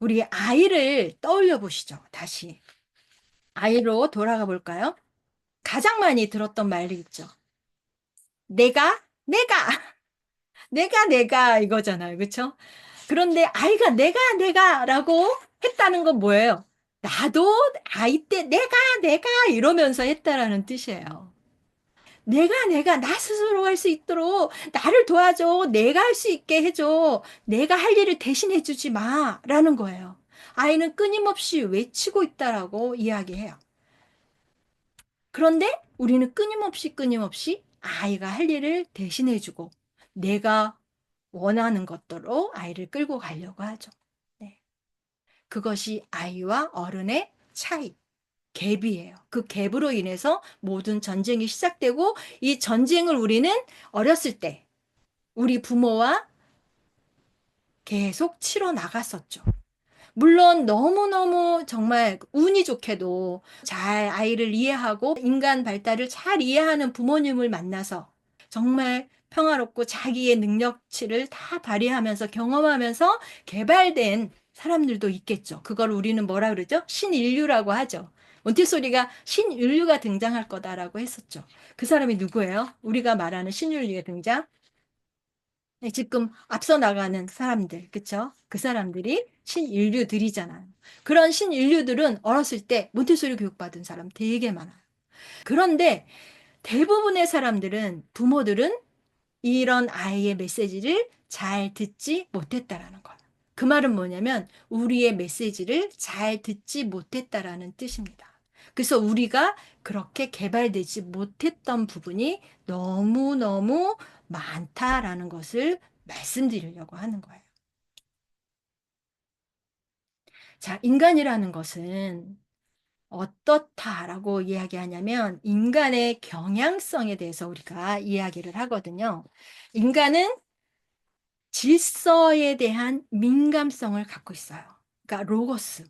우리 아이를 떠올려 보시죠. 다시. 아이로 돌아가 볼까요? 가장 많이 들었던 말이 있죠. 내가, 내가 이거잖아요. 그쵸? 그런데 아이가 내가라고 했다는 건 뭐예요? 나도 아이 때 내가 이러면서 했다라는 뜻이에요. 나 스스로 할 수 있도록 나를 도와줘. 내가 할 수 있게 해줘. 내가 할 일을 대신해 주지 마. 라는 거예요. 아이는 끊임없이 외치고 있다라고 이야기해요. 그런데 우리는 끊임없이 아이가 할 일을 대신해 주고 내가 원하는 것대로 아이를 끌고 가려고 하죠. 네. 그것이 아이와 어른의 차이. 갭이에요. 그 갭으로 인해서 모든 전쟁이 시작되고 이 전쟁을 우리는 어렸을 때 우리 부모와 계속 치러 나갔었죠. 물론 너무너무 정말 운이 좋게도 잘 아이를 이해하고 인간 발달을 잘 이해하는 부모님을 만나서 정말 평화롭고 자기의 능력치를 다 발휘하면서 경험하면서 개발된 사람들도 있겠죠. 그걸 우리는 뭐라 그러죠? 신인류라고 하죠. 몬테소리가 신인류가 등장할 거다라고 했었죠. 그 사람이 누구예요? 우리가 말하는 신인류의 등장? 네, 지금 앞서 나가는 사람들, 그쵸? 그 사람들이 신인류들이잖아요. 그런 신인류들은 어렸을 때 몬테소리 교육받은 사람 되게 많아요. 그런데 대부분의 사람들은, 부모들은 이런 아이의 메시지를 잘 듣지 못했다라는 거예요. 그 말은 뭐냐면, 우리의 메시지를 잘 듣지 못했다라는 뜻입니다. 그래서 우리가 그렇게 개발되지 못했던 부분이 너무너무 많다라는 것을 말씀드리려고 하는 거예요. 자, 인간이라는 것은 어떻다라고 이야기하냐면 인간의 경향성에 대해서 우리가 이야기를 하거든요. 인간은 질서에 대한 민감성을 갖고 있어요. 그러니까 로고스.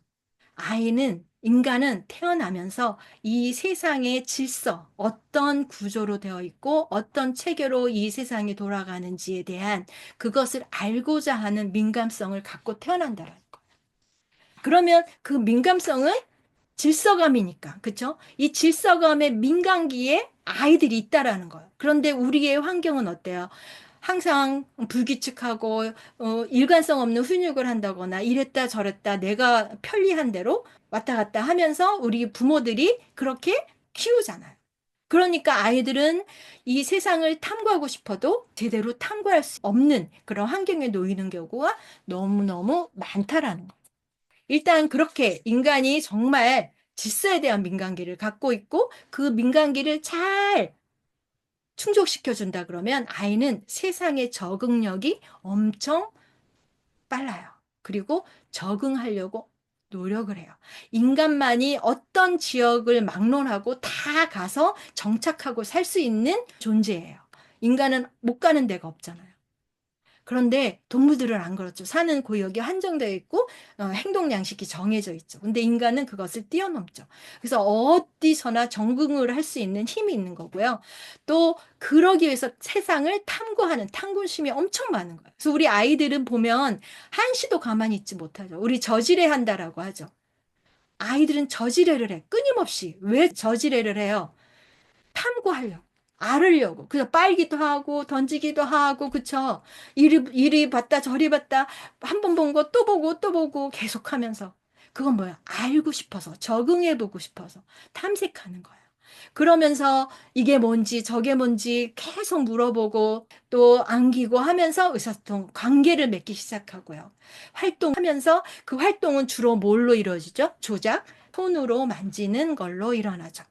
인간은 태어나면서 이 세상의 질서, 어떤 구조로 되어 있고 어떤 체계로 이 세상이 돌아가는지에 대한 그것을 알고자 하는 민감성을 갖고 태어난다는 거예요. 그러면 그 민감성은 질서감이니까, 그쵸? 이 질서감의 민감기에 아이들이 있다라는 거예요. 그런데 우리의 환경은 어때요? 항상 불규칙하고 일관성 없는 훈육을 한다거나 이랬다 저랬다 내가 편리한 대로 왔다 갔다 하면서 우리 부모들이 그렇게 키우잖아요. 그러니까 아이들은 이 세상을 탐구하고 싶어도 제대로 탐구할 수 없는 그런 환경에 놓이는 경우가 너무너무 많다라는 거예요. 일단 그렇게 인간이 정말 질서에 대한 민감기를 갖고 있고 그 민감기를 잘 충족시켜준다 그러면 아이는 세상의 적응력이 엄청 빨라요. 그리고 적응하려고 노력을 해요. 인간만이 어떤 지역을 막론하고 다 가서 정착하고 살 수 있는 존재예요. 인간은 못 가는 데가 없잖아요. 그런데 동물들은 안 그렇죠. 사는 구역이 한정되어 있고 행동 양식이 정해져 있죠. 근데 인간은 그것을 뛰어넘죠. 그래서 어디서나 적응을 할 수 있는 힘이 있는 거고요. 또 그러기 위해서 세상을 탐구하는 탐구심이 엄청 많은 거예요. 그래서 우리 아이들은 보면 한시도 가만히 있지 못하죠. 우리 저지레 한다라고 하죠. 아이들은 저지레를 해. 끊임없이. 왜 저지레를 해요? 탐구하려고. 알으려고. 그래서 빨기도 하고, 던지기도 하고, 그쵸? 이리 봤다, 저리 봤다, 한 번 본 거 또 보고, 또 보고, 계속 하면서. 그건 뭐야? 알고 싶어서, 적응해보고 싶어서, 탐색하는 거예요. 그러면서 이게 뭔지, 저게 뭔지 계속 물어보고, 또 안기고 하면서 의사소통, 관계를 맺기 시작하고요. 활동하면서 그 활동은 주로 뭘로 이루어지죠? 조작, 손으로 만지는 걸로 일어나죠.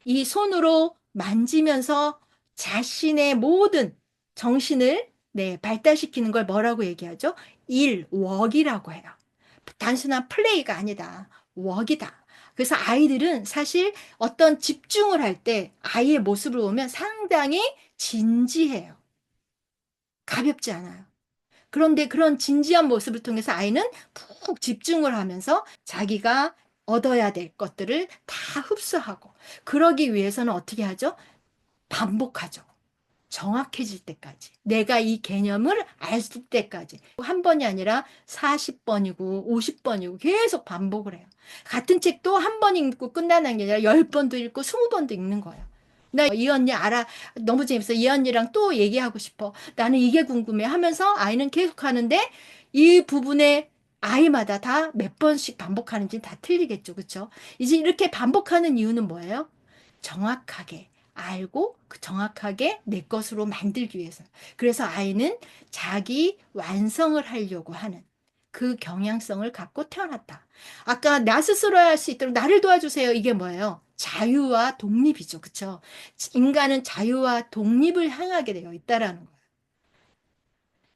이 손으로 만지면서 자신의 모든 정신을 발달시키는 걸 뭐라고 얘기하죠? 웍이라고 해요. 단순한 플레이가 아니다. 웍이다. 그래서 아이들은 사실 어떤 집중을 할 때 아이의 모습을 보면 상당히 진지해요. 가볍지 않아요. 그런데 그런 진지한 모습을 통해서 아이는 푹 집중을 하면서 자기가 얻어야 될 것들을 다 흡수하고 그러기 위해서는 어떻게 하죠? 반복하죠. 정확해질 때까지. 내가 이 개념을 알 때까지. 한 번이 아니라 40번이고 50번이고 계속 반복을 해요. 같은 책도 한 번 읽고 끝나는 게 아니라 10번도 읽고 20번도 읽는 거예요. 나 이 언니 알아. 너무 재밌어. 이 언니랑 또 얘기하고 싶어. 나는 이게 궁금해 하면서 아이는 계속 하는데 이 부분에 아이마다 다 몇 번씩 반복하는지 다 틀리겠죠. 그렇죠? 이제 이렇게 반복하는 이유는 뭐예요? 정확하게 알고 그 정확하게 내 것으로 만들기 위해서. 그래서 아이는 자기 완성을 하려고 하는 그 경향성을 갖고 태어났다. 아까 나 스스로 할 수 있도록 나를 도와주세요. 이게 뭐예요? 자유와 독립이죠. 그쵸? 인간은 자유와 독립을 향하게 되어 있다라는 거예요.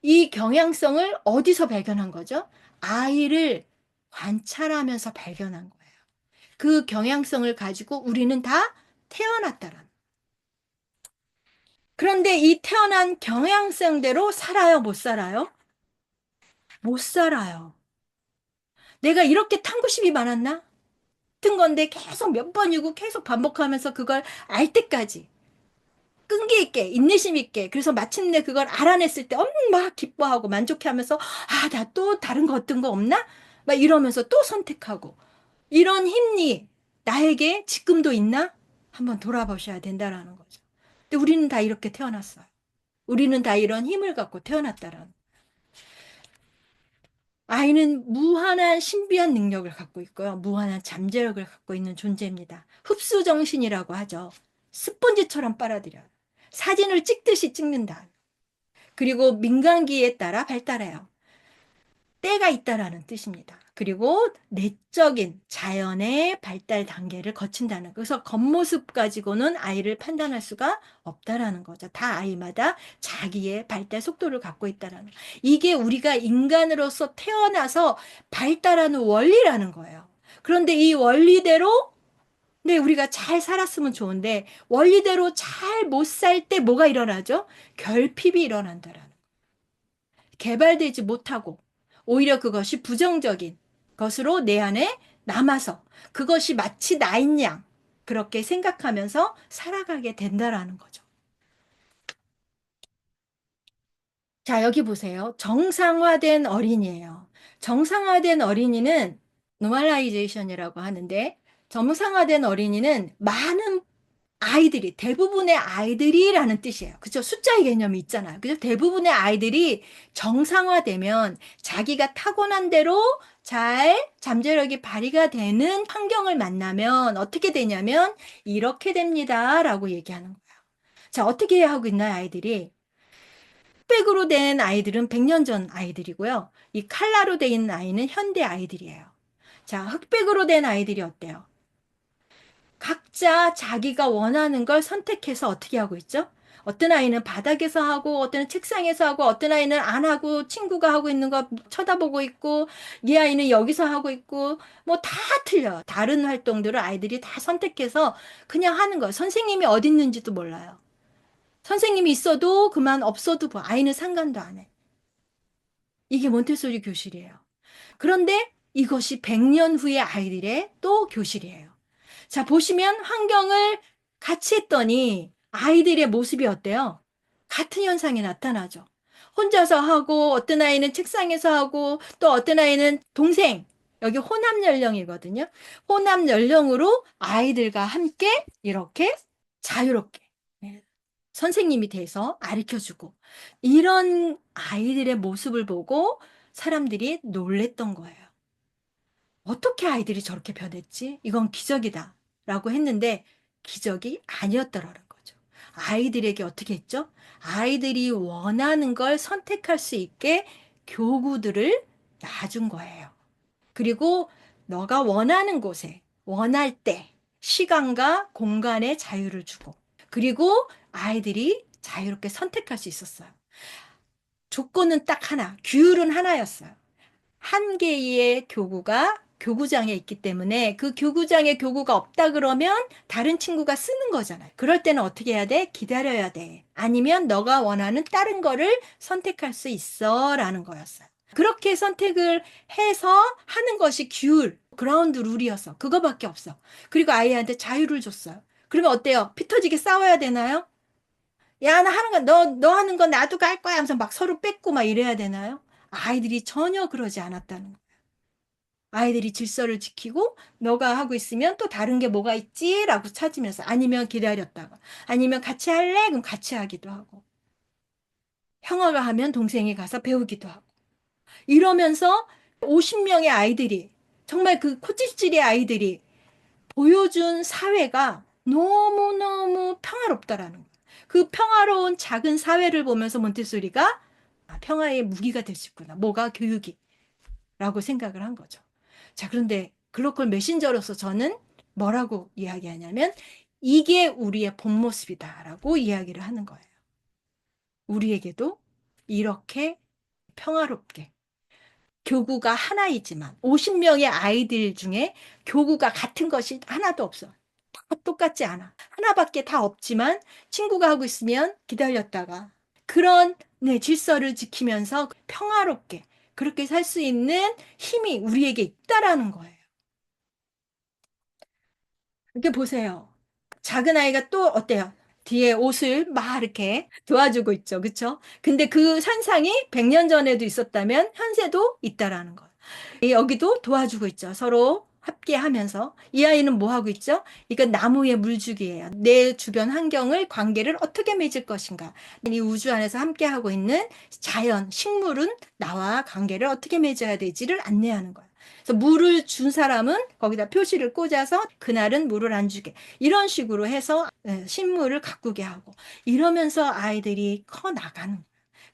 이 경향성을 어디서 발견한 거죠? 아이를 관찰하면서 발견한 거예요. 그 경향성을 가지고 우리는 다 태어났다라는. 그런데 이 태어난 경향성대로 살아요? 못 살아요? 못 살아요. 내가 이렇게 탐구심이 많았나? 같은 건데 계속 몇 번이고 계속 반복하면서 그걸 알 때까지 끈기 있게 인내심 있게 그래서 마침내 그걸 알아냈을 때 막 기뻐하고 만족해하면서 아, 나 또 다른 거 어떤 거 없나? 막 이러면서 또 선택하고 이런 힘이 나에게 지금도 있나? 한번 돌아보셔야 된다라는 거죠. 근데 우리는 다 이렇게 태어났어요. 우리는 다 이런 힘을 갖고 태어났다라는. 아이는 무한한 신비한 능력을 갖고 있고요. 무한한 잠재력을 갖고 있는 존재입니다. 흡수 정신이라고 하죠. 스펀지처럼 빨아들여요. 사진을 찍듯이 찍는다. 그리고 민간기에 따라 발달해요. 때가 있다라는 뜻입니다. 그리고 내적인 자연의 발달 단계를 거친다는. 그래서 겉모습 가지고는 아이를 판단할 수가 없다라는 거죠. 다 아이마다 자기의 발달 속도를 갖고 있다라는. 이게 우리가 인간으로서 태어나서 발달하는 원리라는 거예요. 그런데 이 원리대로 네, 우리가 잘 살았으면 좋은데 원리대로 잘 못 살 때 뭐가 일어나죠? 결핍이 일어난다라는. 개발되지 못하고 오히려 그것이 부정적인 것으로 내 안에 남아서 그것이 마치 나인 양 그렇게 생각하면서 살아가게 된다라는 거죠. 자, 여기 보세요. 정상화된 어린이에요. 정상화된 어린이는 노멀라이제이션이라고 하는데 정상화된 어린이는 많은 아이들이 대부분의 아이들이라는 뜻이에요. 그죠? 숫자의 개념이 있잖아요. 그죠? 대부분의 아이들이 정상화되면 자기가 타고난 대로 잘 잠재력이 발휘가 되는 환경을 만나면 어떻게 되냐면 이렇게 됩니다라고 얘기하는 거예요. 자, 어떻게 하고 있나요, 아이들이? 흑백으로 된 아이들은 100년 전 아이들이고요. 이 칼라로 된 있는 아이는 현대 아이들이에요. 자, 흑백으로 된 아이들이 어때요? 각자 자기가 원하는 걸 선택해서 어떻게 하고 있죠? 어떤 아이는 바닥에서 하고, 어떤 은 책상에서 하고, 어떤 아이는 안 하고, 친구가 하고 있는 거 쳐다보고 있고, 이 아이는 여기서 하고 있고, 뭐 다 틀려요. 다른 활동들을 아이들이 다 선택해서 그냥 하는 거예요. 선생님이 어디 있는지도 몰라요. 선생님이 있어도 그만 없어도 뭐 아이는 상관도 안 해. 이게 몬테소리 교실이에요. 그런데 이것이 100년 후의 아이들의 또 교실이에요. 자, 보시면 환경을 같이 했더니 아이들의 모습이 어때요? 같은 현상이 나타나죠. 혼자서 하고, 어떤 아이는 책상에서 하고, 또 어떤 아이는 동생, 여기 혼합 연령이거든요. 혼합 연령으로 아이들과 함께 이렇게 자유롭게 네, 선생님이 돼서 가르쳐주고, 이런 아이들의 모습을 보고 사람들이 놀랬던 거예요. 어떻게 아이들이 저렇게 변했지? 이건 기적이다. 라고 했는데 기적이 아니었더라는 거죠. 아이들에게 어떻게 했죠? 아이들이 원하는 걸 선택할 수 있게 교구들을 놔준 거예요. 그리고 너가 원하는 곳에, 원할 때, 시간과 공간의 자유를 주고, 그리고 아이들이 자유롭게 선택할 수 있었어요. 조건은 딱 하나, 규율은 하나였어요. 한 개의 교구가 교구장에 있기 때문에 그 교구장에 교구가 없다 그러면 다른 친구가 쓰는 거잖아요. 그럴 때는 어떻게 해야 돼? 기다려야 돼. 아니면 너가 원하는 다른 거를 선택할 수 있어 라는 거였어요. 그렇게 선택을 해서 하는 것이 규율, 그라운드 룰이어서 그거밖에 없어. 그리고 아이한테 자유를 줬어요. 그러면 어때요? 피 터지게 싸워야 되나요? 야, 나 하는 거, 너 하는 거 나도 갈 거야 하면서 막 서로 뺏고 막 이래야 되나요? 아이들이 전혀 그러지 않았다는 거예요. 아이들이 질서를 지키고 너가 하고 있으면 또 다른 게 뭐가 있지? 라고 찾으면서 아니면 기다렸다가 아니면 같이 할래? 그럼 같이 하기도 하고 형아가 하면 동생이 가서 배우기도 하고 이러면서 50명의 아이들이 정말 그 코찔찔의 아이들이 보여준 사회가 너무너무 평화롭다라는 거예요. 그 평화로운 작은 사회를 보면서 몬테소리가 아, 평화의 무기가 될 수 있구나. 뭐가 교육이. 라고 생각을 한 거죠. 자, 그런데 글로컬 메신저로서 저는 뭐라고 이야기하냐면 이게 우리의 본 모습이다라고 이야기를 하는 거예요. 우리에게도 이렇게 평화롭게 교구가 하나이지만 50명의 아이들 중에 교구가 같은 것이 하나도 없어. 다 똑같지 않아. 하나밖에 다 없지만 친구가 하고 있으면 기다렸다가 그런 네, 질서를 지키면서 평화롭게 그렇게 살 수 있는 힘이 우리에게 있다라는 거예요. 이렇게 보세요. 작은 아이가 또 어때요? 뒤에 옷을 막 이렇게 도와주고 있죠. 그쵸? 근데 그 현상이 100년 전에도 있었다면 현재도 있다라는 거예요. 여기도 도와주고 있죠. 서로 함께 하면서. 이 아이는 뭐 하고 있죠? 이건 나무의 물주기예요. 내 주변 환경을, 관계를 어떻게 맺을 것인가. 이 우주 안에서 함께 하고 있는 자연, 식물은 나와 관계를 어떻게 맺어야 되지를 안내하는 거예요. 그래서 물을 준 사람은 거기다 표시를 꽂아서 그날은 물을 안 주게. 이런 식으로 해서 식물을 가꾸게 하고. 이러면서 아이들이 커 나가는 거예요.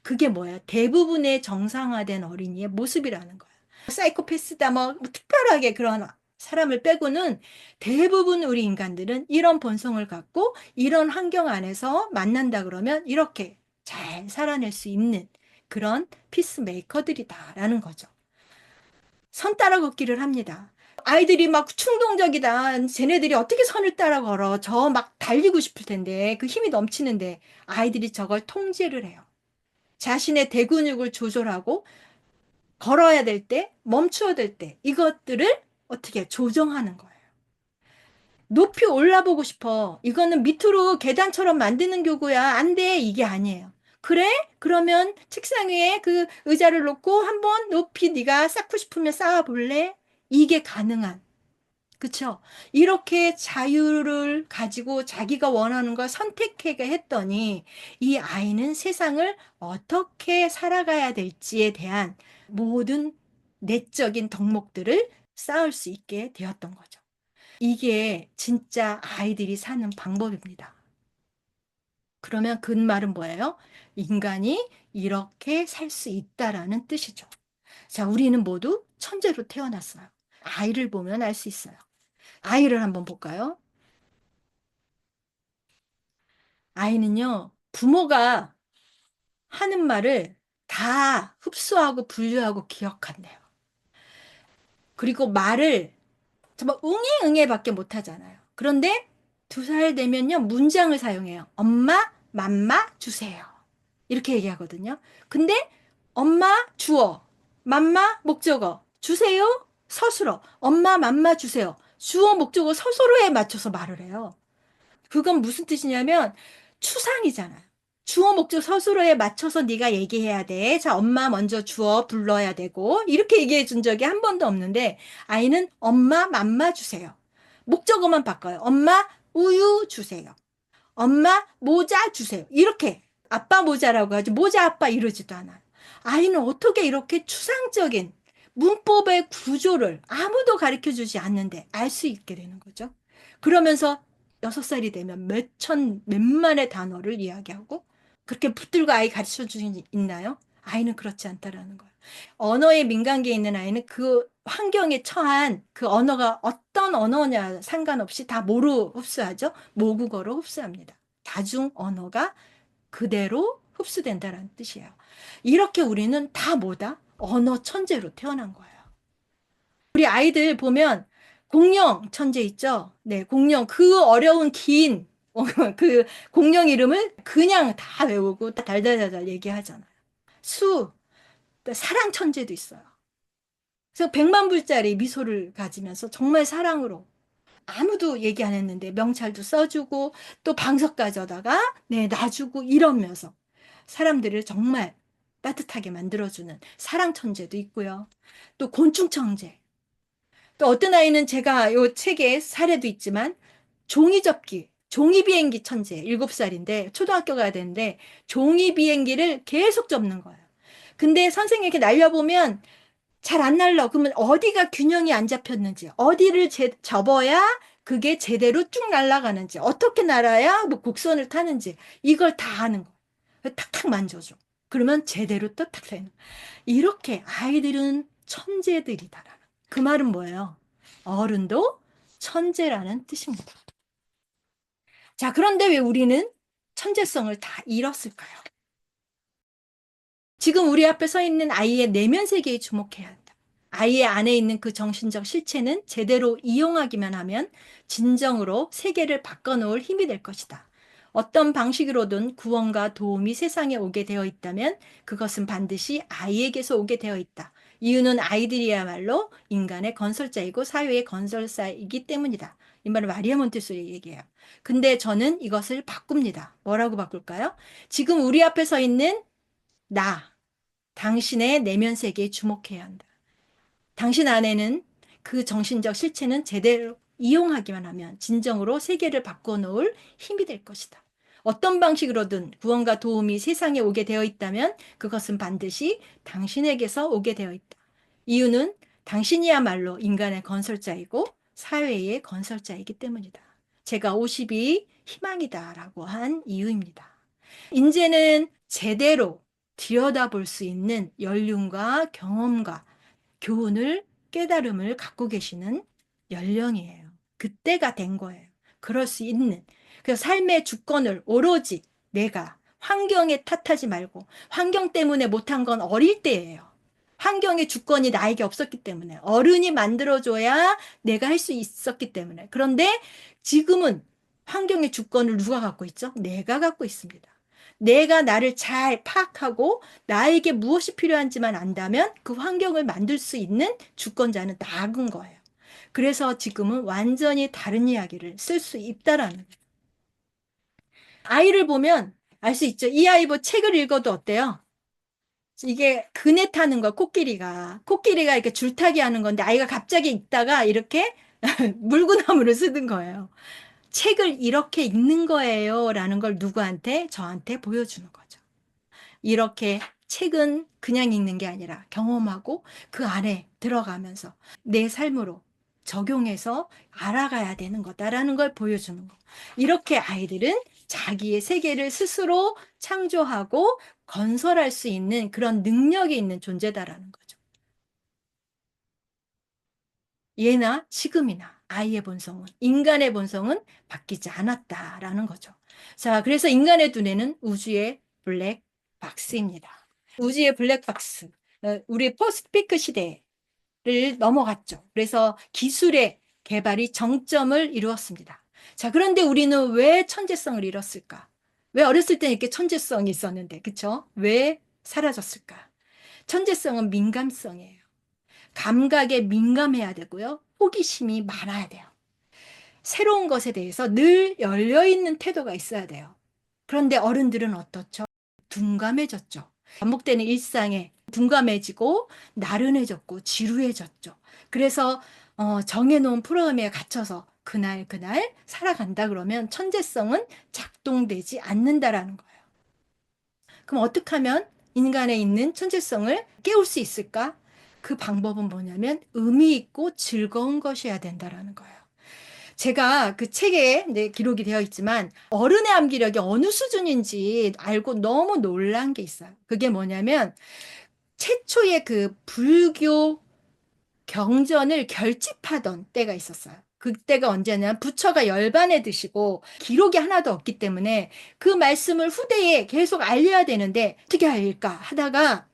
그게 뭐예요? 대부분의 정상화된 어린이의 모습이라는 거예요. 사이코패스다 뭐 특별하게 그런 사람을 빼고는 대부분 우리 인간들은 이런 본성을 갖고 이런 환경 안에서 만난다 그러면 이렇게 잘 살아낼 수 있는 그런 피스메이커들이다라는 거죠. 선 따라 걷기를 합니다. 아이들이 막 충동적이다. 쟤네들이 어떻게 선을 따라 걸어. 저 막 달리고 싶을 텐데 그 힘이 넘치는데 아이들이 저걸 통제를 해요. 자신의 대근육을 조절하고 걸어야 될 때, 멈춰야 될 때, 이것들을 어떻게 조정하는 거예요. 높이 올라보고 싶어. 이거는 밑으로 계단처럼 만드는 교구야. 안 돼. 이게 아니에요. 그래? 그러면 책상 위에 그 의자를 놓고 한번 높이 네가 쌓고 싶으면 쌓아볼래? 이게 가능한. 그쵸? 이렇게 자유를 가지고 자기가 원하는 걸 선택하게 했더니 이 아이는 세상을 어떻게 살아가야 될지에 대한 모든 내적인 덕목들을 쌓을 수 있게 되었던 거죠. 이게 진짜 아이들이 사는 방법입니다. 그러면 그 말은 뭐예요? 인간이 이렇게 살 수 있다라는 뜻이죠. 자, 우리는 모두 천재로 태어났어요. 아이를 보면 알 수 있어요. 아이를 한번 볼까요? 아이는요, 부모가 하는 말을 다 흡수하고 분류하고 기억한대요. 그리고 말을 정말 응애 응애밖에 못 하잖아요. 그런데 2살 되면요, 문장을 사용해요. 엄마, 맘마 주세요. 이렇게 얘기하거든요. 근데 엄마 주어, 맘마 목적어, 주세요 서술어, 엄마, 맘마 주세요. 주어, 목적어, 서술어에 맞춰서 말을 해요. 그건 무슨 뜻이냐면 추상이잖아요. 주어 목적 서술어에 맞춰서 네가 얘기해야 돼. 자, 엄마 먼저 주어 불러야 되고 이렇게 얘기해 준 적이 한 번도 없는데 아이는 엄마 맘마 주세요. 목적어만 바꿔요. 엄마 우유 주세요. 엄마 모자 주세요. 이렇게 아빠 모자라고 하지 모자 아빠 이러지도 않아요. 아이는 어떻게 이렇게 추상적인 문법의 구조를 아무도 가르쳐 주지 않는데 알 수 있게 되는 거죠. 그러면서 6살이 되면 몇만의 단어를 이야기하고 그렇게 붙들고 아이 가르쳐 주신 있나요? 아이는 그렇지 않다라는 거예요. 언어의 민감기에 있는 아이는 그 환경에 처한 그 언어가 어떤 언어냐 상관없이 다 뭐로 흡수하죠? 모국어로 흡수합니다. 다중 언어가 그대로 흡수된다라는 뜻이에요. 이렇게 우리는 다 뭐다? 언어 천재로 태어난 거예요. 우리 아이들 보면 공룡 천재 있죠? 네, 공룡 그 어려운 긴 그 공룡 이름을 그냥 다 외우고 달달달달 얘기하잖아요. 수, 사랑 천재도 있어요. 그래서 100만 불짜리 미소를 가지면서 정말 사랑으로. 아무도 얘기 안 했는데 명찰도 써주고 또 방석까지 오다가 네, 놔주고 이러면서 사람들을 정말 따뜻하게 만들어주는 사랑 천재도 있고요. 또 곤충 천재. 또 어떤 아이는 제가 요 책에 사례도 있지만 종이 접기, 종이 비행기 천재, 7살인데 초등학교 가야 되는데 종이 비행기를 계속 접는 거예요. 근데 선생님께 날려보면 잘 안 날라. 그러면 어디가 균형이 안 잡혔는지, 어디를 접어야 그게 제대로 쭉 날아가는지, 어떻게 날아야 뭐 곡선을 타는지, 이걸 다 아는 거예요. 탁탁 만져줘. 그러면 제대로 또 탁 되는. 이렇게 아이들은 천재들이다라는. 그 말은 뭐예요? 어른도 천재라는 뜻입니다. 자, 그런데 왜 우리는 천재성을 다 잃었을까요? 지금 우리 앞에 서 있는 아이의 내면 세계에 주목해야 한다. 아이의 안에 있는 그 정신적 실체는 제대로 이용하기만 하면 진정으로 세계를 바꿔놓을 힘이 될 것이다. 어떤 방식으로든 구원과 도움이 세상에 오게 되어 있다면 그것은 반드시 아이에게서 오게 되어 있다. 이유는 아이들이야말로 인간의 건설자이고 사회의 건설사이기 때문이다. 이 말은 마리아 몬테소리 얘기예요. 근데 저는 이것을 바꿉니다. 뭐라고 바꿀까요? 지금 우리 앞에 서 있는 나, 당신의 내면 세계에 주목해야 한다. 당신 안에는 그 정신적 실체는 제대로 이용하기만 하면 진정으로 세계를 바꿔놓을 힘이 될 것이다. 어떤 방식으로든 구원과 도움이 세상에 오게 되어 있다면 그것은 반드시 당신에게서 오게 되어 있다. 이유는 당신이야말로 인간의 건설자이고 사회의 건설자이기 때문이다. 제가 50이 희망이다라고 한 이유입니다. 이제는 제대로 들여다볼 수 있는 연륜과 경험과 교훈을, 깨달음을 갖고 계시는 연령이에요. 그때가 된 거예요. 그럴 수 있는. 그래서 삶의 주권을 오로지 내가 환경에 탓하지 말고 환경 때문에 못한 건 어릴 때예요. 환경의 주권이 나에게 없었기 때문에 어른이 만들어줘야 내가 할 수 있었기 때문에. 그런데 지금은 환경의 주권을 누가 갖고 있죠? 내가 갖고 있습니다. 내가 나를 잘 파악하고 나에게 무엇이 필요한지만 안다면 그 환경을 만들 수 있는 주권자는 나인 거예요. 그래서 지금은 완전히 다른 이야기를 쓸 수 있다라는 거예요. 아이를 보면 알 수 있죠. 이 아이 뭐 책을 읽어도 어때요? 이게 그네 타는 거, 코끼리가. 코끼리가 이렇게 줄타기 하는 건데 아이가 갑자기 읽다가 이렇게 물구나무를 쓰는 거예요. 책을 이렇게 읽는 거예요. 라는 걸 누구한테? 저한테 보여주는 거죠. 이렇게 책은 그냥 읽는 게 아니라 경험하고 그 안에 들어가면서 내 삶으로 적용해서 알아가야 되는 거다라는 걸 보여주는 거. 이렇게 아이들은 자기의 세계를 스스로 창조하고 건설할 수 있는 그런 능력이 있는 존재다라는 거죠. 예나 지금이나 아이의 본성은, 인간의 본성은 바뀌지 않았다라는 거죠. 자, 그래서 인간의 두뇌는 우주의 블랙 박스입니다. 우주의 블랙박스. 우리 포스트피크 시대를 넘어갔죠. 그래서 기술의 개발이 정점을 이루었습니다. 자, 그런데 우리는 왜 천재성을 잃었을까? 왜 어렸을 때 이렇게 천재성이 있었는데, 그쵸? 왜 사라졌을까? 천재성은 민감성이에요. 감각에 민감해야 되고요. 호기심이 많아야 돼요. 새로운 것에 대해서 늘 열려있는 태도가 있어야 돼요. 그런데 어른들은 어떻죠? 둔감해졌죠. 반복되는 일상에 둔감해지고 나른해졌고 지루해졌죠. 그래서 정해놓은 프로그램에 갇혀서 그날 그날 살아간다 그러면 천재성은 작동되지 않는다라는 거예요. 그럼 어떻게 하면 인간에 있는 천재성을 깨울 수 있을까? 그 방법은 뭐냐면 의미 있고 즐거운 것이어야 된다라는 거예요. 제가 그 책에 기록이 되어 있지만 어른의 암기력이 어느 수준인지 알고 너무 놀란 게 있어요. 그게 뭐냐면 최초의 그 불교 경전을 결집하던 때가 있었어요. 그때가 언제냐? 부처가 열반에 드시고 기록이 하나도 없기 때문에 그 말씀을 후대에 계속 알려야 되는데 어떻게 알릴까 하다가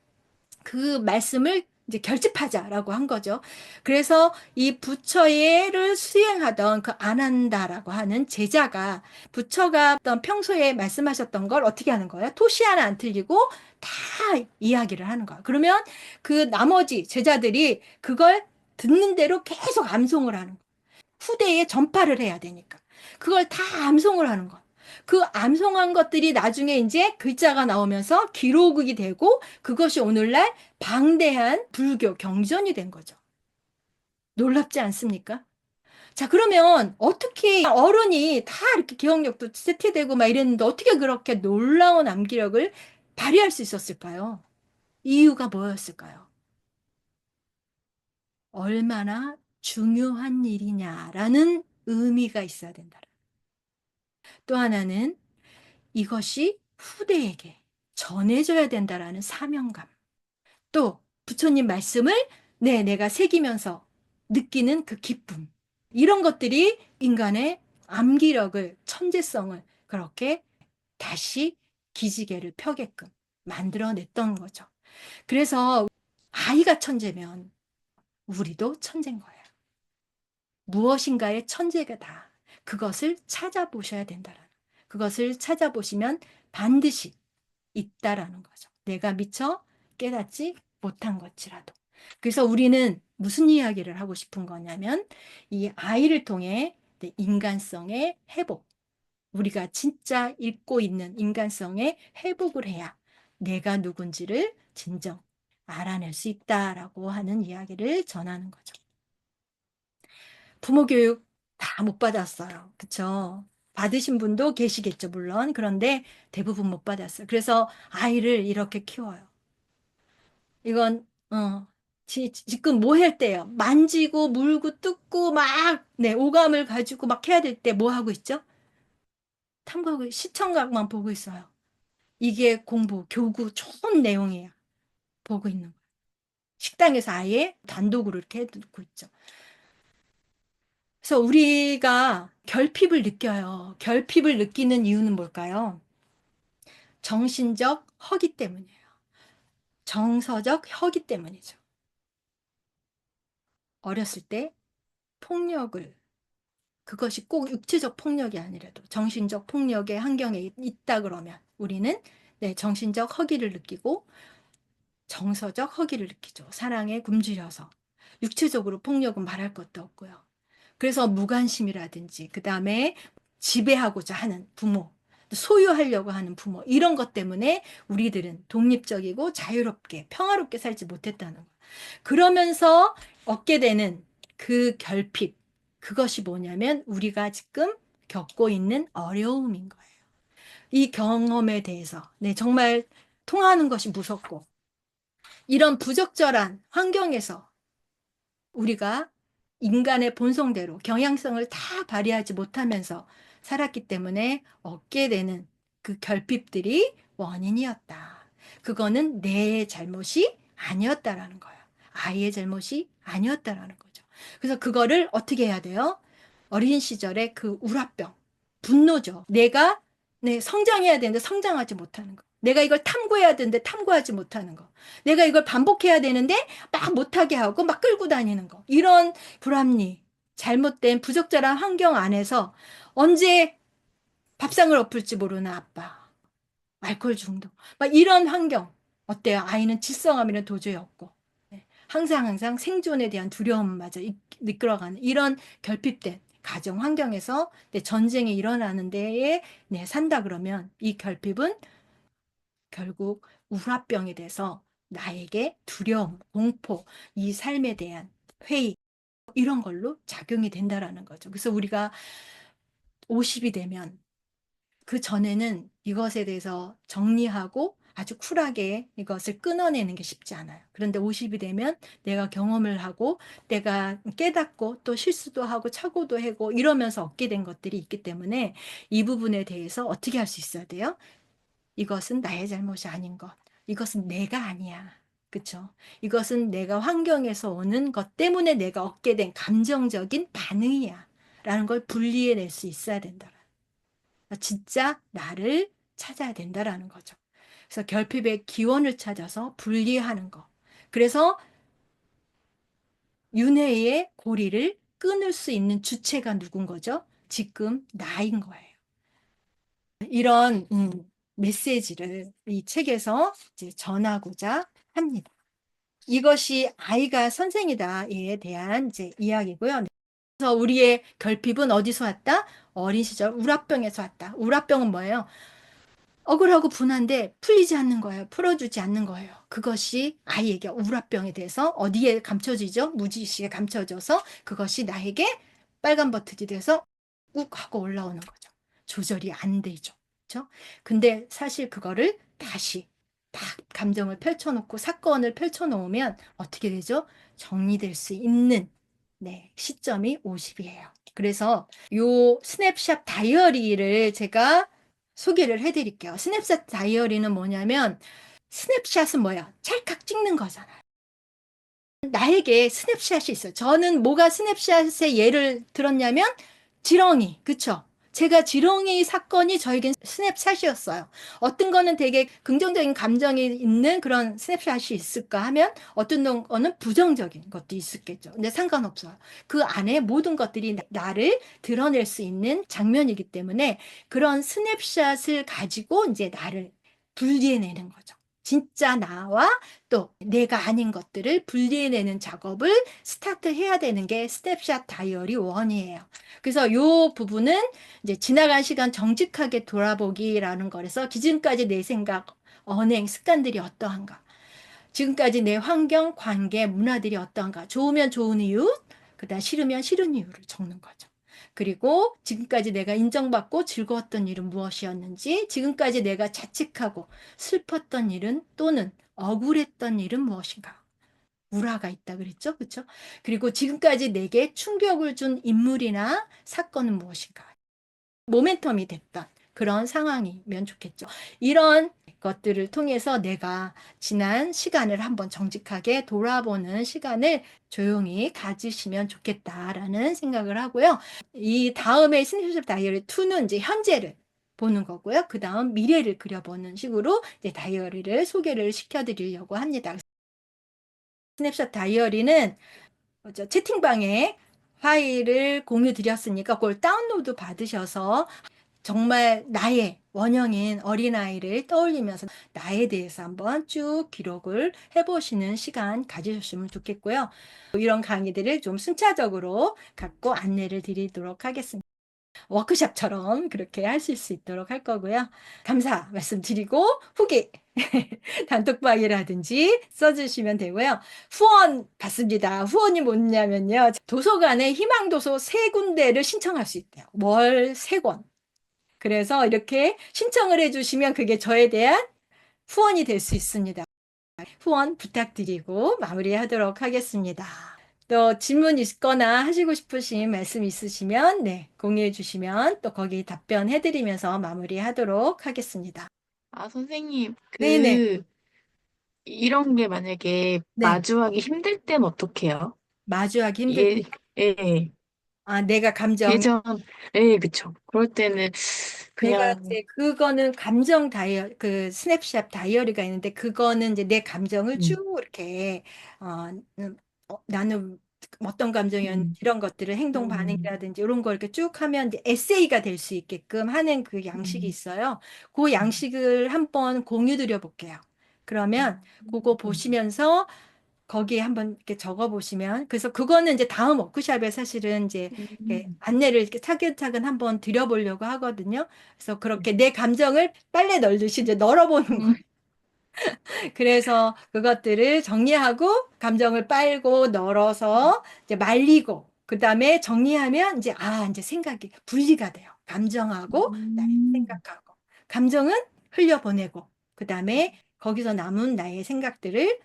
그 말씀을 이제 결집하자라고 한 거죠. 그래서 이 부처예를 수행하던 그 아난다라고 하는 제자가 부처가 어떤 평소에 말씀하셨던 걸 어떻게 하는 거예요? 토시 하나 안 틀리고 다 이야기를 하는 거야. 그러면 그 나머지 제자들이 그걸 듣는 대로 계속 암송을 하는 거야. 후대에 전파를 해야 되니까. 그걸 다 암송을 하는 거. 그 암송한 것들이 나중에 이제 글자가 나오면서 기록이 되고 그것이 오늘날 방대한 불교 경전이 된 거죠. 놀랍지 않습니까? 자, 그러면 어떻게 어른이 다 이렇게 기억력도 세팅되고 막 이랬는데 어떻게 그렇게 놀라운 암기력을 발휘할 수 있었을까요? 이유가 뭐였을까요? 얼마나 중요한 일이냐라는 의미가 있어야 된다. 또 하나는 이것이 후대에게 전해져야 된다라는 사명감. 또 부처님 말씀을 내가 새기면서 느끼는 그 기쁨. 이런 것들이 인간의 암기력을, 천재성을 그렇게 다시 기지개를 펴게끔 만들어냈던 거죠. 그래서 아이가 천재면 우리도 천재인 거예요. 무엇인가의 천재가 그것을 찾아보셔야 된다라는. 그것을 찾아보시면 반드시 있다라는 거죠. 내가 미처 깨닫지 못한 것이라도. 그래서 우리는 무슨 이야기를 하고 싶은 거냐면 이 아이를 통해 인간성의 회복, 우리가 진짜 잃고 있는 인간성의 회복을 해야 내가 누군지를 진정 알아낼 수 있다라고 하는 이야기를 전하는 거죠. 부모 교육 다 못 받았어요. 그쵸? 받으신 분도 계시겠죠, 물론. 그런데 대부분 못 받았어요. 그래서 아이를 이렇게 키워요. 이건, 지금 뭐 할 때요? 만지고, 물고, 뜯고, 막, 오감을 가지고 막 해야 될 때 뭐 하고 있죠? 탐구하고 시청각만 보고 있어요. 이게 공부, 교구 좋은 내용이에요. 보고 있는 거예요. 식당에서 아예 단독으로 이렇게 해두고 있죠. 그래서 우리가 결핍을 느껴요. 결핍을 느끼는 이유는 뭘까요? 정신적 허기 때문이에요. 정서적 허기 때문이죠. 어렸을 때 폭력을, 그것이 꼭 육체적 폭력이 아니라도 정신적 폭력의 환경에 있다 그러면 우리는 정신적 허기를 느끼고 정서적 허기를 느끼죠. 사랑에 굶주려서. 육체적으로 폭력은 말할 것도 없고요. 그래서 무관심이라든지 그 다음에 지배하고자 하는 부모, 소유하려고 하는 부모 이런 것 때문에 우리들은 독립적이고 자유롭게 평화롭게 살지 못했다는 거. 그러면서 얻게 되는 그 결핍, 그것이 뭐냐면 우리가 지금 겪고 있는 어려움인 거예요. 이 경험에 대해서 정말 통하는 것이 무섭고 이런 부적절한 환경에서 우리가 인간의 본성대로 경향성을 다 발휘하지 못하면서 살았기 때문에 얻게 되는 그 결핍들이 원인이었다. 그거는 내 잘못이 아니었다라는 거예요. 아이의 잘못이 아니었다라는 거죠. 그래서 그거를 어떻게 해야 돼요? 어린 시절에 그 우라병, 분노죠. 내가 성장해야 되는데 성장하지 못하는 거. 내가 이걸 탐구해야 되는데 탐구하지 못하는 거. 내가 이걸 반복해야 되는데 막 못하게 하고 막 끌고 다니는 거. 이런 불합리, 잘못된 부적절한 환경 안에서 언제 밥상을 엎을지 모르는 아빠, 알코올 중독, 막 이런 환경. 어때요? 아이는 질성함이는 도저히 없고. 항상 생존에 대한 두려움마저 이끌어가는 이런 결핍된 가정 환경에서 전쟁이 일어나는 데에 산다 그러면 이 결핍은 결국 우라병이 돼서 나에게 두려움, 공포, 이 삶에 대한 회의 이런 걸로 작용이 된다라는 거죠. 그래서 우리가 50이 되면 그 전에는 이것에 대해서 정리하고 아주 쿨하게 이것을 끊어내는 게 쉽지 않아요. 그런데 50이 되면 내가 경험을 하고 내가 깨닫고 또 실수도 하고 착오도 하고 이러면서 얻게 된 것들이 있기 때문에 이 부분에 대해서 어떻게 할 수 있어야 돼요? 이것은 나의 잘못이 아닌 것. 이것은 내가 아니야. 그쵸? 이것은 내가 환경에서 오는 것 때문에 내가 얻게 된 감정적인 반응이야. 라는 걸 분리해낼 수 있어야 된다. 진짜 나를 찾아야 된다라는 거죠. 그래서 결핍의 기원을 찾아서 분리하는 거. 그래서 윤회의 고리를 끊을 수 있는 주체가 누군 거죠? 지금 나인 거예요. 이런 메시지를 이 책에서 이제 전하고자 합니다. 이것이 아이가 선생이다에 대한 이제 이야기고요. 그래서 우리의 결핍은 어디서 왔다? 어린 시절 우라병에서 왔다. 우라병은 뭐예요? 억울하고 분한데 풀리지 않는 거예요. 풀어주지 않는 거예요. 그것이 아이에게 우라병에 대해서 어디에 감춰지죠? 무지식에 감춰져서 그것이 나에게 빨간 버튼이 돼서 욱 하고 올라오는 거죠. 조절이 안 되죠. 그렇죠? 근데 사실 그거를 다시 딱 감정을 펼쳐놓고 사건을 펼쳐놓으면 어떻게 되죠? 정리될 수 있는 네, 시점이 50이에요. 그래서 요 스냅샷 다이어리를 제가 소개를 해드릴게요. 스냅샷 다이어리는 뭐냐면 스냅샷은 뭐야? 찰칵 찍는 거잖아요. 나에게 스냅샷이 있어요. 저는 뭐가 스냅샷의 예를 들었냐면 지렁이, 그쵸? 제가 지렁이 사건이 저에겐 스냅샷이었어요. 어떤 거는 되게 긍정적인 감정이 있는 그런 스냅샷이 있을까 하면 어떤 거는 부정적인 것도 있었겠죠. 근데 상관없어요. 그 안에 모든 것들이 나를 드러낼 수 있는 장면이기 때문에 그런 스냅샷을 가지고 이제 나를 분리해내는 거죠. 진짜 나와 또 내가 아닌 것들을 분리해내는 작업을 스타트해야 되는 게 스냅샷 다이어리 1이에요. 그래서 이 부분은 이제 지나간 시간 정직하게 돌아보기라는 거라서 지금까지 내 생각, 언행, 습관들이 어떠한가? 지금까지 내 환경, 관계, 문화들이 어떠한가? 좋으면 좋은 이유, 그다음 싫으면 싫은 이유를 적는 거죠. 그리고 지금까지 내가 인정받고 즐거웠던 일은 무엇이었는지, 지금까지 내가 자책하고 슬펐던 일은 또는 억울했던 일은 무엇인가? 우라가 있다 그랬죠? 그렇죠? 그리고 지금까지 내게 충격을 준 인물이나 사건은 무엇인가? 모멘텀이 됐던 그런 상황이면 좋겠죠. 이런 것들을 통해서 내가 지난 시간을 한번 정직하게 돌아보는 시간을 조용히 가지시면 좋겠다라는 생각을 하고요. 이 다음에 스냅십 다이어리 2는 이제 현재를 보는 거고요. 그 다음 미래를 그려보는 식으로 이제 다이어리를 소개를 시켜드리려고 합니다. 스냅샷 다이어리는 채팅방에 파일을 공유 드렸으니까 그걸 다운로드 받으셔서 정말 나의 원형인 어린아이를 떠올리면서 나에 대해서 한번 쭉 기록을 해보시는 시간 가지셨으면 좋겠고요. 이런 강의들을 좀 순차적으로 갖고 안내를 드리도록 하겠습니다. 워크샵처럼 그렇게 하실 수 있도록 할 거고요. 감사 말씀드리고 후기 단톡방이라든지 써주시면 되고요. 후원 받습니다. 후원이 뭐냐면요. 도서관에 희망도서 3군데를 신청할 수 있대요. 월 3권. 그래서 이렇게 신청을 해주시면 그게 저에 대한 후원이 될 수 있습니다. 후원 부탁드리고 마무리하도록 하겠습니다. 또 질문 있거나 하시고 싶으신 말씀 있으시면 네, 공유해 주시면 또 거기 답변해 드리면서 마무리하도록 하겠습니다. 아, 선생님, 네네. 이런 게 만약에 네. 마주하기 힘들 땐 어떡해요? 마주하기 힘들 때. 예, 예, 아, 내가 감정. 예전, 예, 그쵸. 그럴 때는 내가 그냥, 이제 그거는 감정 그 스냅샷 다이어리가 있는데 그거는 이제 내 감정을 쭉 음, 이렇게 어, 나는 어떤 감정이었는지 음, 이런 것들을 행동 음, 반응이라든지 이런 걸 이렇게 쭉 하면 이제 에세이가 될 수 있게끔 하는 그 양식이 음, 있어요. 그 음, 양식을 한번 공유 드려 볼게요. 그러면 그거 음, 보시면서 거기에 한번 이렇게 적어 보시면 그래서 그거는 이제 다음 워크샵에 사실은 이제 이렇게 음, 안내를 이렇게 차근차근 한번 드려보려고 하거든요. 그래서 그렇게 내 감정을 빨래 널듯이 이제 널어보는 음, 거예요. 그래서 그것들을 정리하고 감정을 빨고 널어서 이제 말리고 그다음에 정리하면 이제 이제 생각이 분리가 돼요. 감정하고 나의 음, 생각하고 감정은 흘려보내고 그다음에 거기서 남은 나의 생각들을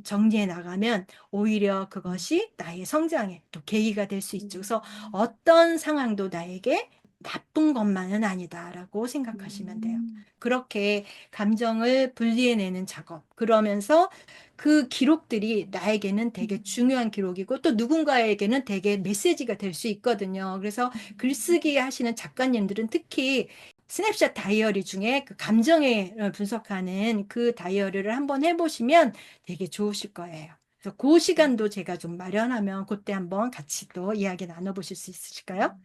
정리해 나가면 오히려 그것이 나의 성장에 또 계기가 될 수 있죠. 그래서 어떤 상황도 나에게 나쁜 것만은 아니다라고 생각하시면 돼요. 그렇게 감정을 분리해내는 작업. 그러면서 그 기록들이 나에게는 되게 중요한 기록이고 또 누군가에게는 되게 메시지가 될 수 있거든요. 그래서 글쓰기 하시는 작가님들은 특히 스냅샷 다이어리 중에 그 감정을 분석하는 그 다이어리를 한번 해보시면 되게 좋으실 거예요. 그래서 그 시간도 제가 좀 마련하면 그때 한번 같이 또 이야기 나눠보실 수 있으실까요?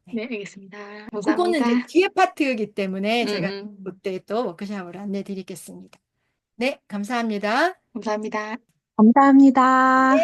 네. 네, 알겠습니다. 그거는 감사합니다. 이제 뒤에 파트이기 때문에 음, 제가 음, 그때 또 워크샵을 안내 드리겠습니다. 네, 감사합니다. 감사합니다. 감사합니다. 네.